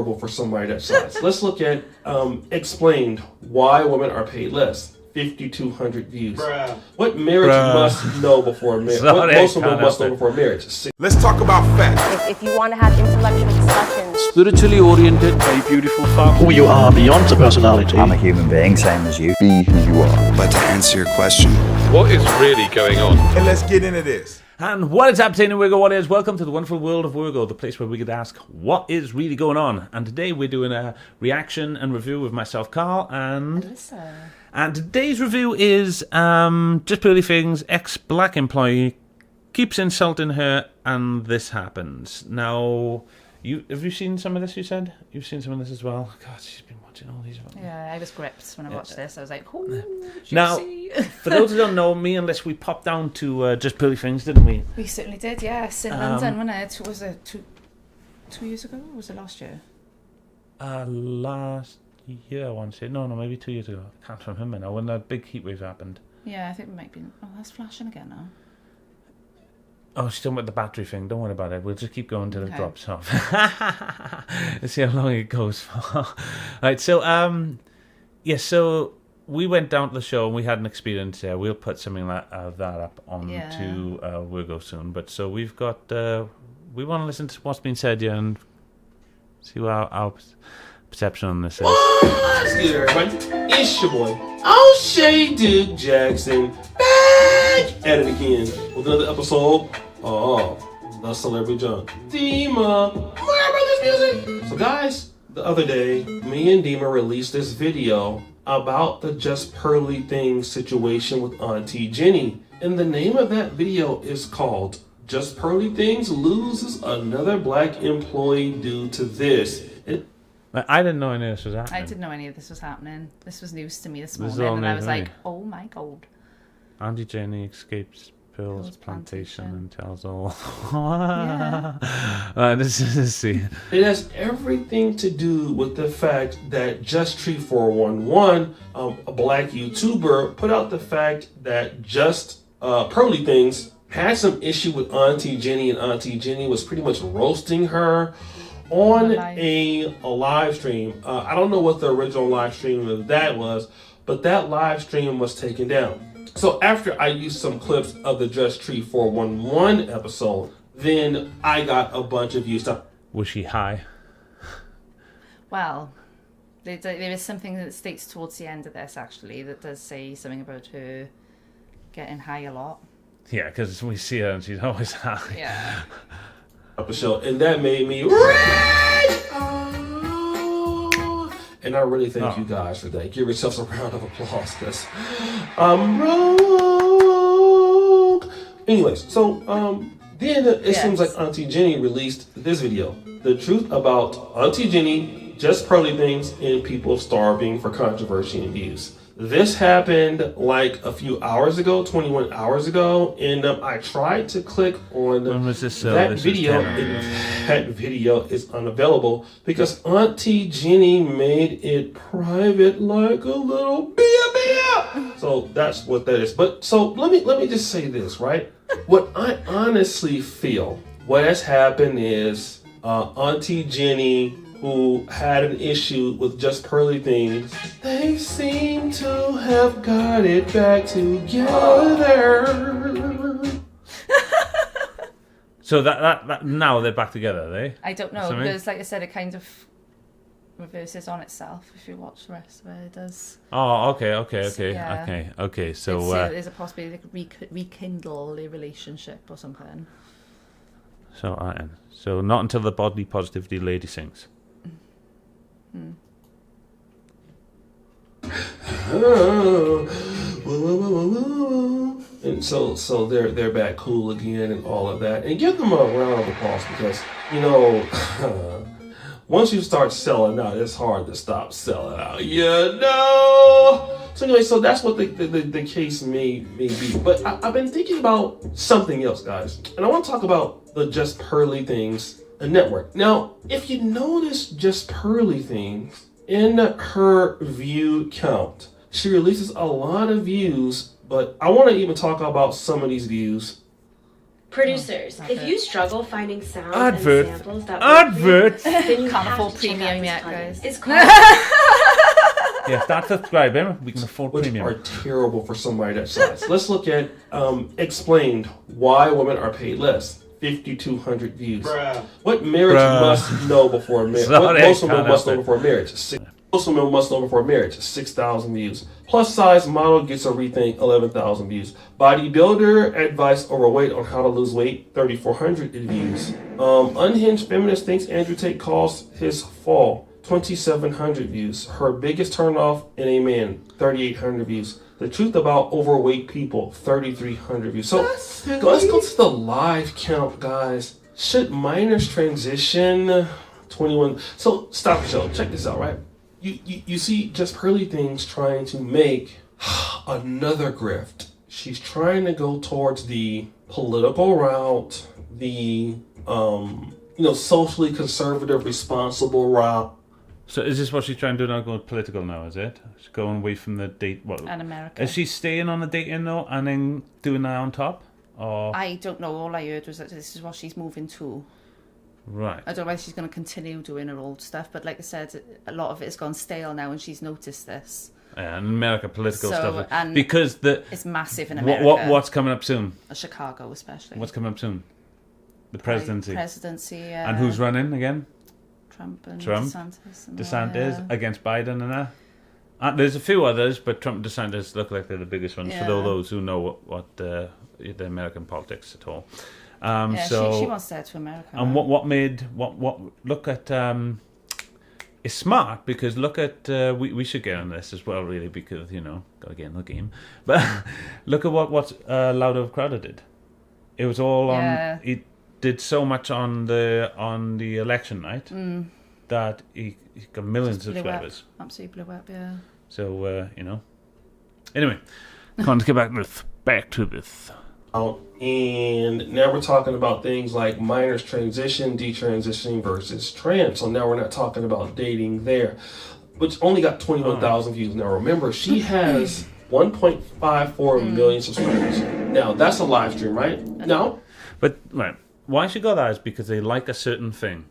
for somebody that size. Let's look at explained why women are paid less. 5,200 views. Bruh. What marriage must know before marriage? What most women must know before marriage? Let's talk about facts. If you want to have intellectual discussions, Spiritually oriented, very beautiful far. Who you are beyond the personality. I'm a human being, same as you. Be who you are. But to answer your question, what is really going on? And let's get into this. And what is happening, Wirgo? What is? Welcome to the wonderful world of Wirgo, the place where we get to ask what is really going on. And today we're doing a reaction and review with myself, Carl, and Alyssa. And today's review is Just Pearly Things, ex-black employee keeps insulting her, and this happens. Now, have you seen some of this? You said you've seen some of this as well. God, she's been watching all these. Yeah, I was gripped when I watched this. I was like, "Oh, now, for those who don't know, me and Liz, we popped down to Just Pearly Things, didn't we? We certainly did. Yes, in London, wasn't it? Was it 2 years ago? Or was it last year? Last year, I want to say. No, maybe 2 years ago. I can't remember now. When that big heat wave happened. Yeah, I think it might be. Oh, that's flashing again now. Oh, she's talking about the battery thing. Don't worry about it. We'll just keep going until it drops off. Let's see how long it goes for. Right, so, so we went down to the show and we had an experience there. We'll put something like that up onto Wirgo soon. But so we've got, we want to listen to what's been said here and see what our perception on this is. What's good, everybody? It's your boy, O'Shea Duke Jackson, back at it again with another episode of The Celebrity Junk. Dima, where about this music? So guys, the other day, me and Dima released this video about the Just Pearly Things situation with Auntie Jenny. And the name of that video is called Just Pearly Things Loses Another Black Employee Due to This. I didn't know any of this was happening. I didn't know any of this was happening. This was news to me this This is morning, all and I news, was right? like, "Oh my god!" Auntie Jenny escapes Pearl's plantation and tells all. Yeah. This is see. It has everything to do with the fact that Just Tree 411, a black YouTuber, put out the fact that Just Pearly Things had some issue with Auntie Jenny, and Auntie Jenny was pretty much roasting her on a live stream. I don't know what the original live stream of that was, but that live stream was taken down. So after I used some clips of the Just Tree 411 episode, then I got a bunch of views. Was she high? Well, there is something that states towards the end of this actually that does say something about her getting high a lot. Yeah, because we see her and she's always high. Yeah. Up a show, and that made me rage. And I really thank you guys for that. Give yourselves a round of applause, because I'm rogue. Anyways, so then it seems like Auntie Jenny released this video, the truth about Auntie Jenny, Just Pearly Things, and people starving for controversy and views. This happened like a few hours ago, 21 hours ago, and I tried to click on that video, and that video is unavailable because Auntie Jenny made it private like a little beer. So that's what that is. But so let me just say this, right? What I honestly feel, what has happened is Auntie Jenny, who had an issue with Just Pearly Things, they seem to have got it back together. So that now they're back together, are they? I don't know, because like I said, it kind of reverses on itself if you watch the rest of it. It does. Oh, okay. So there's a possibility they could rekindle a relationship or something. So not until the body positivity lady sings. And so they're back cool again and all of that, and give them a round of applause because once you start selling out, it's hard to stop selling out. So anyway, so that's what the case may be. But I've been thinking about something else, guys, and I want to talk about the Just Pearly Things network. Now, if you notice Just Pearly Things in her view count, she releases a lot of views, but I want to even talk about some of these views Producers, if you struggle finding sounds Advert. and samples that Advert. then you Can't have afford to check out premium this yet, content. guys. It's called Yeah, start subscribing. We can afford Which premium. are terrible for somebody that size. Let's look at explained why women are paid less. 5,200 views. What marriage must know before marriage? Sorry, What most I women can't must help know it. before marriage? Most women must know before marriage. 6,000 views. Plus size model gets a rethink. 11,000 views. Bodybuilder advice overweight on how to lose weight. 3,400 views. Unhinged feminist thinks Andrew Tate caused his fall. 2,700 views. Her biggest turnoff in a man. 3,800 views. The truth about overweight people, 3,300 views. So let's go to the live count, guys. Should minors transition? 21. So stop the show. Check this out, right? You see Just Pearly Things trying to make another grift. She's trying to go towards the political route, the socially conservative, responsible route. So is this what she's trying to do now? Going political now, is it? She's going away from the date. What? And America. Is she staying on the dating though, and then doing that on top? Or I don't know. All I heard was that this is what she's moving to. right? I don't know whether she's going to continue doing her old stuff, but like I said, a lot of it has gone stale now, and she's noticed this. Yeah, and America political So, stuff and because It's massive in America. what's coming up soon? Chicago, especially. What's coming up soon? The presidency. Presidency. And who's running again? Trump. DeSantis. And DeSantis against Biden and that. There's a few others, but Trump and DeSantis look like they're the biggest ones for those who know what the American politics at all. So she wants to head to America. And what made look at it's smart because look at we should get on this as well really because gotta get in the game. But look at what Loud of Crowder did. It was all on. He did so much on the election night that he got millions of subscribers. Absolutely blew up, yeah. So Anyway, can't get back to this. And now we're talking about things like minors transition, detransitioning versus trans. So now we're not talking about dating there, which only got 21,000 views. Now remember, she has 1.54 million subscribers. Now that's a live stream, right? No. But right, why she got that is because they like a certain thing.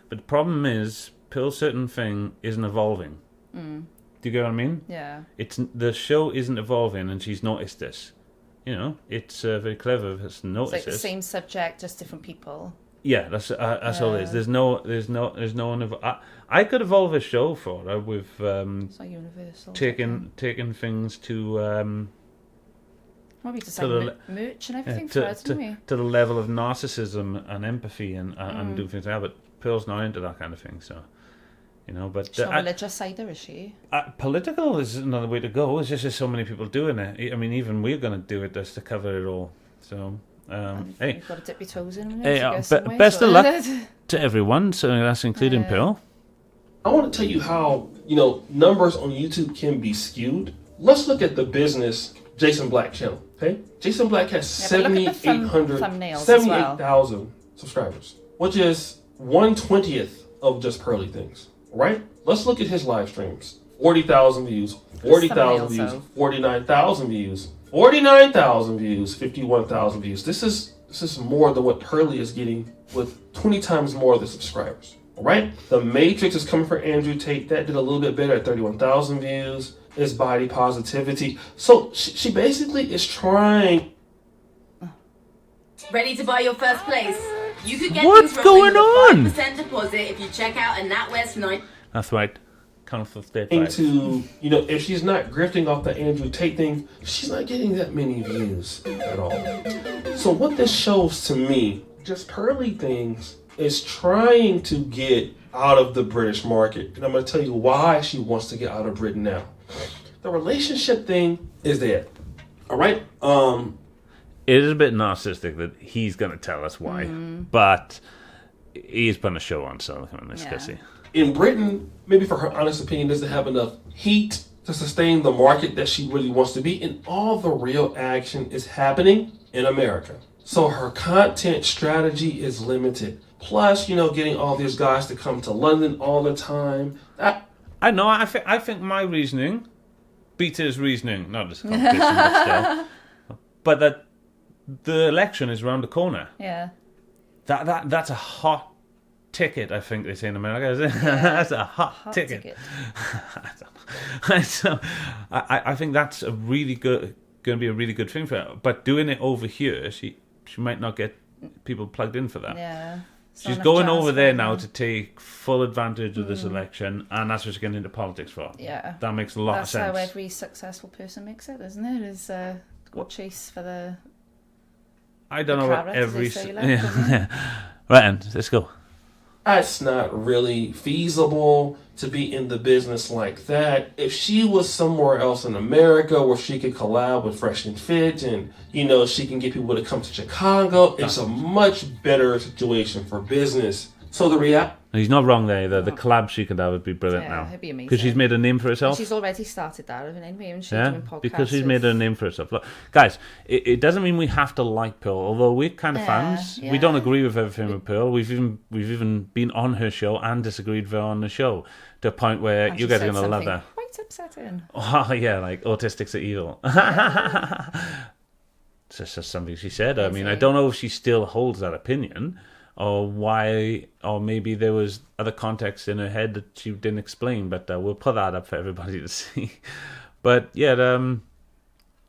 But the problem is, Pearl's certain thing isn't evolving. Do you get what I mean? Yeah. The show isn't evolving, and she's noticed this. It's very clever of us to notice It's like the this. same subject, just different people. Yeah, that's all it is. There's no one. I could evolve a show for her with It's like universal. taking things to Maybe just to like merch and everything for us, didn't we? to the level of narcissism and empathy and do things like that. But Pearl's not into that kind of thing, so But She's not religious either, is she? Political is another way to go. It's just there's so many people doing it. I mean, even we're going to do it just to cover it all. So, hey, You've got to dip your toes in. Hey, best of luck to everyone. So that's including Pearl. I want to tell you how numbers on YouTube can be skewed. Let's look at the business Jason Black channel. Okay, Jason Black has 78,000 subscribers, which is 1/20 of Just Pearly Things. Right? Let's look at his live streams. 40,000 views, 40,000 views, 49,000 views, 49,000 views, 51,000 views. This is more than what Pearly is getting with 20 times more of the subscribers. All right? The Matrix is coming for Andrew Tate. That did a little bit better at 31,000 views. His body positivity. So she basically is trying. Ready to buy your first place? You could get What's things rolling going with a 5% deposit if you check out a NatWest tonight. That's right. Council State To if she's not grifting off the Andrew Tate thing, she's not getting that many views at all. So what this shows to me, Just Pearly Things is trying to get out of the British market, and I'm going to tell you why she wants to get out of Britain now. The relationship thing is there. All right. It is a bit narcissistic that he's going to tell us why, but he's putting a show on, so come on, let's go see. In Britain, maybe for her honest opinion, doesn't have enough heat to sustain the market that she really wants to be, and all the real action is happening in America. So her content strategy is limited. Plus, getting all these guys to come to London all the time. I know. I think my reasoning beats his reasoning. Not as competition, but still. But that the election is around the corner. Yeah. That's a hot ticket, I think they say in America. Is it? That's a hot ticket. So I think that's going to be a really good thing for her. But doing it over here, she might not get people plugged in for that. Yeah. She's going over there now to take full advantage of this election, and that's what she's getting into politics for. Yeah. That makes a lot of sense. That's how every successful person makes it, isn't it? Is go chase for the I don't know what every... Yeah. Right, and let's go. It's not really feasible to be in the business like that. If she was somewhere else in America where she could collab with Fresh and Fit and, she can get people to come to Chicago, it's a much better situation for business. So He's not wrong there either. The collab she could have would be brilliant now. It'd be amazing. Because she's made a name for herself. And she's already started that, hasn't she? Doing podcasts because she's made a name for herself. Look, guys, it doesn't mean we have to like Pearl, although we're kind of fans. Yeah. We don't agree with everything with Pearl. We've even been on her show and disagreed with her on the show to a point where you guys are going to love her. Quite upsetting. Oh, yeah, like autistics are evil. It's just something she said. I mean, I don't know if she still holds that opinion, or why, or maybe there was other context in her head that she didn't explain, but we'll put that up for everybody to see. But yeah,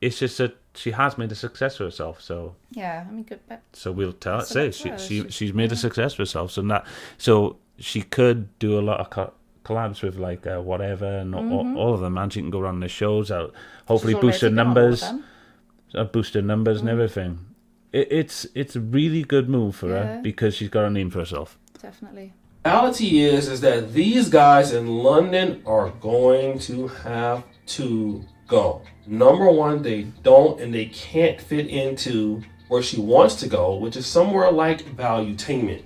it's just that she has made a success for herself, so yeah, I mean, good. So we'll tell her, she's made a success for herself, so she could do a lot of collabs with like whatever and all of them, and she can go around the shows out, hopefully boost her numbers, and everything. It's a really good move for her because she's got a name for herself. Definitely. Reality is that these guys in London are going to have to go. Number one, they don't and they can't fit into where she wants to go, which is somewhere like Valuetainment.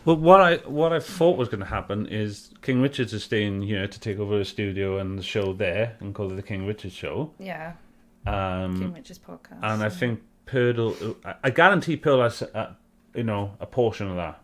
Well, what I thought was going to happen is King Richards is staying here to take over the studio and the show there and call it the King Richards Show. Yeah. King Richards podcast. And I think Pearl, I guarantee Pearl has a portion of that.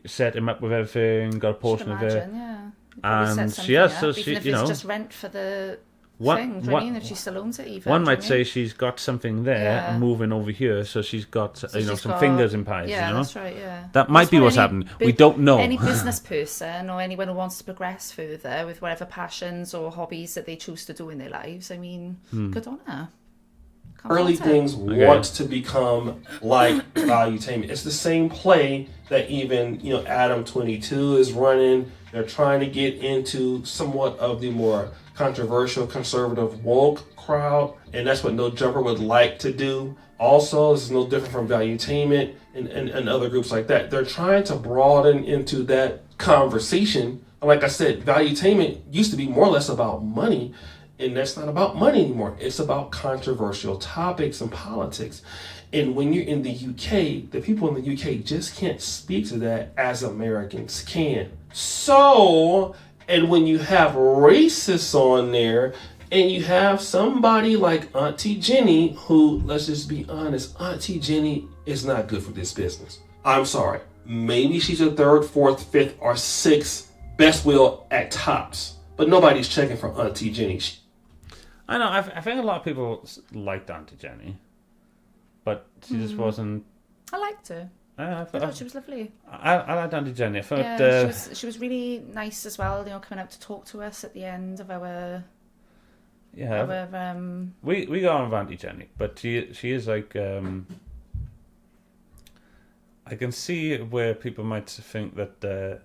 Set him up with everything, got a portion of it. Yeah. And she has, so she, if it's just rent for the thing, do you know what I mean? If she still owns it, even. One might say she's got something there moving over here, so she's got some fingers in pies. Yeah, that's right. Yeah, that might be what's happening. We don't know. Any business person or anyone who wants to progress further with whatever passions or hobbies that they choose to do in their lives, I mean, good on her. JustPearlyThings wants to become like Valuetainment. It's the same play that even Adam 22 is running. They're trying to get into somewhat of the more controversial conservative woke crowd, and that's what No Jumper would like to do. Also, this is no different from Valuetainment and other groups like that. They're trying to broaden into that conversation. Like I said, Valuetainment used to be more or less about money. And that's not about money anymore. It's about controversial topics and politics. And when you're in the UK, the people in the UK just can't speak to that as Americans can. So, and when you have racists on there, and you have somebody like Auntie Jenny, who, let's just be honest, Auntie Jenny is not good for this business. I'm sorry. Maybe she's a third, fourth, fifth, or sixth best will at tops. But nobody's checking for Auntie Jenny. I know. I think a lot of people liked Auntie Jenny, but she just wasn't. I liked her. I thought she was lovely. I liked Auntie Jenny. I thought she was really nice as well. Coming out to talk to us at the end of our. Yeah. We go on with Auntie Jenny, but she is like. I can see where people might think that.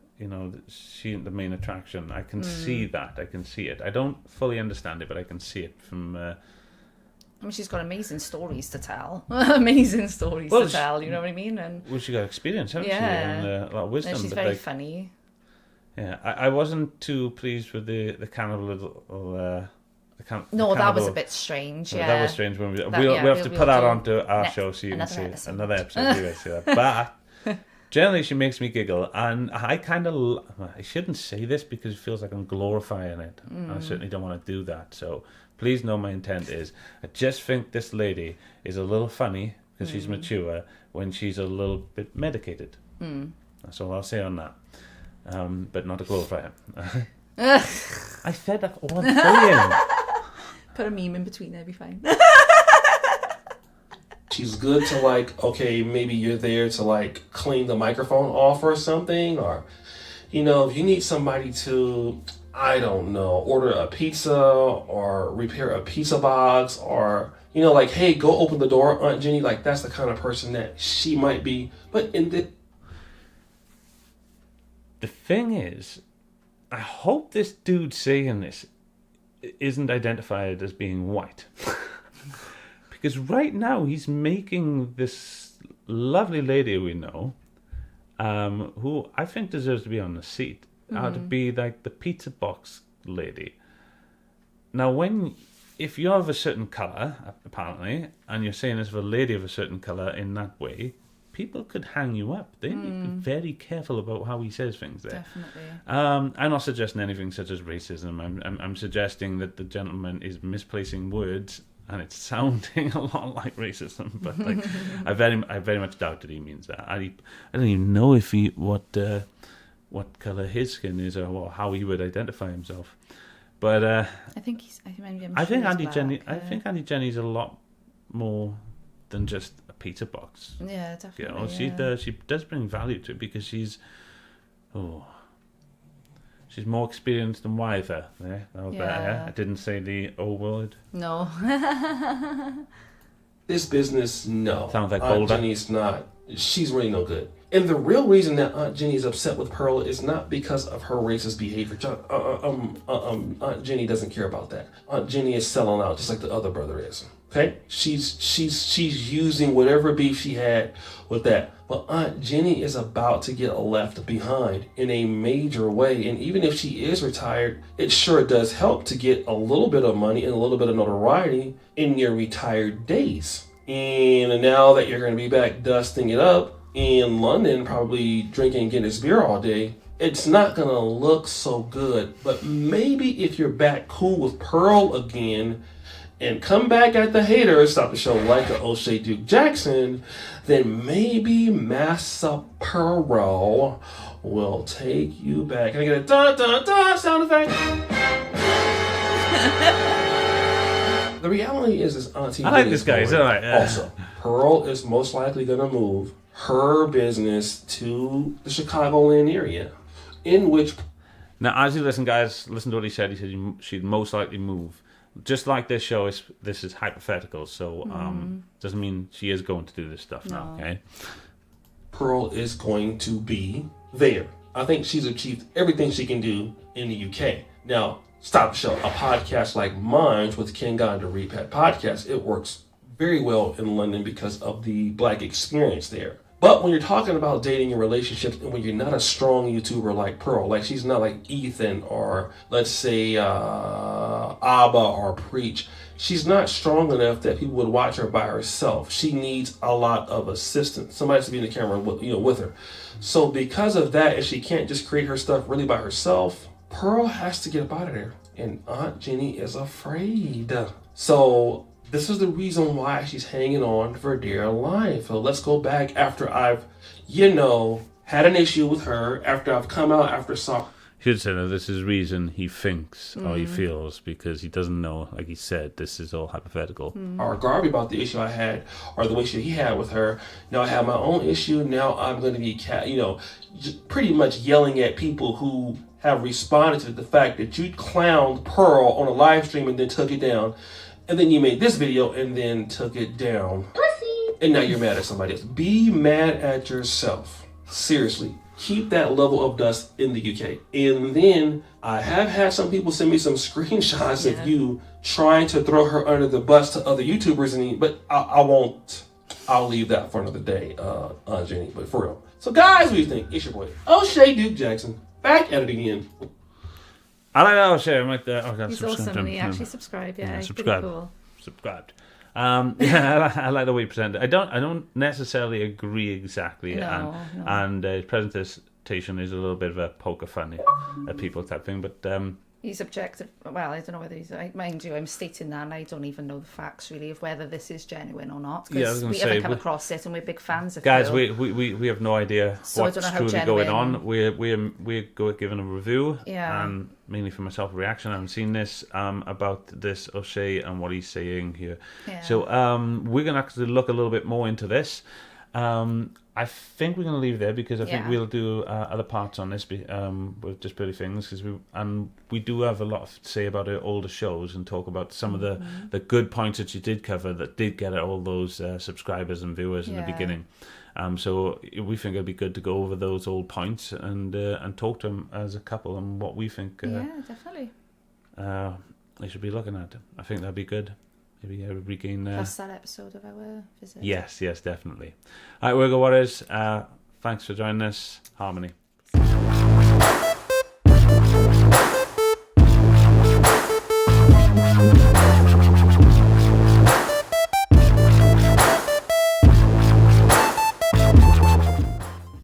She ain't the main attraction. I can see that. I can see it. I don't fully understand it, but I can see it from... I mean, she's got amazing stories to tell. Amazing stories to tell, you know what I mean? And she got experience, hasn't she? And a lot of wisdom. And she's very funny. Yeah, I wasn't too pleased with the cannibal... No, that was a bit strange, yeah. That was strange. When we'll have to put that onto our show so you can see it. Another episode. You guys see that. But... Generally, she makes me giggle, and I shouldn't say this because it feels like I'm glorifying it. I certainly don't want to do that. So please know my intent is, I just think this lady is a little funny because she's mature when she's a little bit medicated. That's all I'll say on that. But not to glorify her. I said that's all I'm saying. Put a meme in between there, be fine. She's good to like, okay, maybe you're there to like clean the microphone off or something, or, you know, if you need somebody to, I don't know, order a pizza or repair a pizza box, or, you know, like, hey, go open the door, Aunt Jenny, like that's the kind of person that she might be. But in the thing is, I hope this dude saying this isn't identified as being white. Because right now he's making this lovely lady we know, who I think deserves to be on the seat, out to be like the pizza box lady. Now, if you're of a certain colour, apparently, and you're saying this of a lady of a certain colour in that way, people could hang you up. They need to be very careful about how he says things there. Definitely. I'm not suggesting anything such as racism. I'm suggesting that the gentleman is misplacing words and it's sounding a lot like racism. But like, I very much doubt that he means that. I don't even know if what colour his skin is or how he would identify himself. But I think Auntie Jenny's a lot more than just a pizza box. Yeah, definitely. You know, she does bring value to it because she's more experienced than wiser. Yeah, that was better. I didn't say the O word. No. this business, no. Sounds like Aunt older. Jenny's not. She's really no good. And the real reason that Aunt Jenny is upset with Pearl is not because of her racist behavior. Aunt Jenny doesn't care about that. Aunt Jenny is selling out just like the other brother is. Okay? She's using whatever beef she had with that. But Aunt Jenny is about to get left behind in a major way. And even if she is retired, it sure does help to get a little bit of money and a little bit of notoriety in your retired days. And now that you're going to be back dusting it up in London, probably drinking Guinness beer all day, it's not going to look so good. But maybe if you're back cool with Pearl again and come back at the haters, stop the show like a O'Shea Duke Jackson, then maybe Massa Pearl will take you back. Can I get a dun-dun-dun sound effect? The reality is Auntie I like this guy. He's all right. Also, Pearl is most likely going to move her business to the Chicagoland area, in which... Now, as you listen, guys, listen to what he said. He said she'd most likely move. Just like this show, this is hypothetical, so doesn't mean she is going to do this stuff now, okay? Pearl is going to be there. I think she's achieved everything she can do in the UK. Now, stop the show. A podcast like mine with Ken Guy, the Repet podcast, it works very well in London because of the black experience there. But when you're talking about dating and relationships, and when you're not a strong YouTuber like Pearl, like she's not like Ethan or let's say Abba or Preach, she's not strong enough that people would watch her by herself. She needs a lot of assistance. Somebody has to be in the camera with her. So because of that, if she can't just create her stuff really by herself, Pearl has to get up out of there. And Aunt Jenny is afraid. So this is the reason why she's hanging on for dear life. So let's go back after I've, had an issue with her, after I've come out after soccer. Should say that this is reason he thinks or he feels, because he doesn't know, like he said, this is all hypothetical. Or Garvey about the issue I had, or the issue he had with her. Now I have my own issue. Now I'm going to be, pretty much yelling at people who have responded to the fact that you clowned Pearl on a live stream and then took it down. And then you made this video and then took it down. Pussy! And now you're mad at somebody else. Be mad at yourself. Seriously. Keep that level of dust in the UK. And then I have had some people send me some screenshots of you trying to throw her under the bus to other YouTubers, but I won't. I'll leave that for another day, Aunt Jenny, but for real. So guys, what do you think? It's your boy, O'Shea Duke Jackson, back at it again. I like that O'Shea. I like that. Oh, he's awesome. He actually subscribed. Yeah, subscribe. Pretty cool. Subscribed. I like the way he presented. I don't necessarily agree exactly, No. And his presentation is a little bit of a poker fun at people type thing. But He's objective. Well, I don't know whether he's. Mind you, I'm stating that, and I don't even know the facts really of whether this is genuine or not. Yeah, I was Because gonna we say, haven't come across it, and we're big fans of guys. Phil. We have no idea So I what's don't know how truly genuine- going on. We're giving a review, Yeah. and mainly for myself, a reaction. I haven't seen this about this O'Shea and what he's saying here. Yeah. So we're gonna actually look a little bit more into this. I think we're going to leave it there because I think we'll do other parts on this with Just Pearly Things, because we do have a lot to say about our older shows and talk about some of the good points that you did cover that did get all those subscribers and viewers in the beginning. So we think it'd be good to go over those old points and talk to them as a couple and what we think. Definitely. They should be looking at. I think that'd be good. Maybe regain. Plus that episode of our visit. Yes, definitely. All right, Wirgo Warriors. Thanks for joining us. Harmony.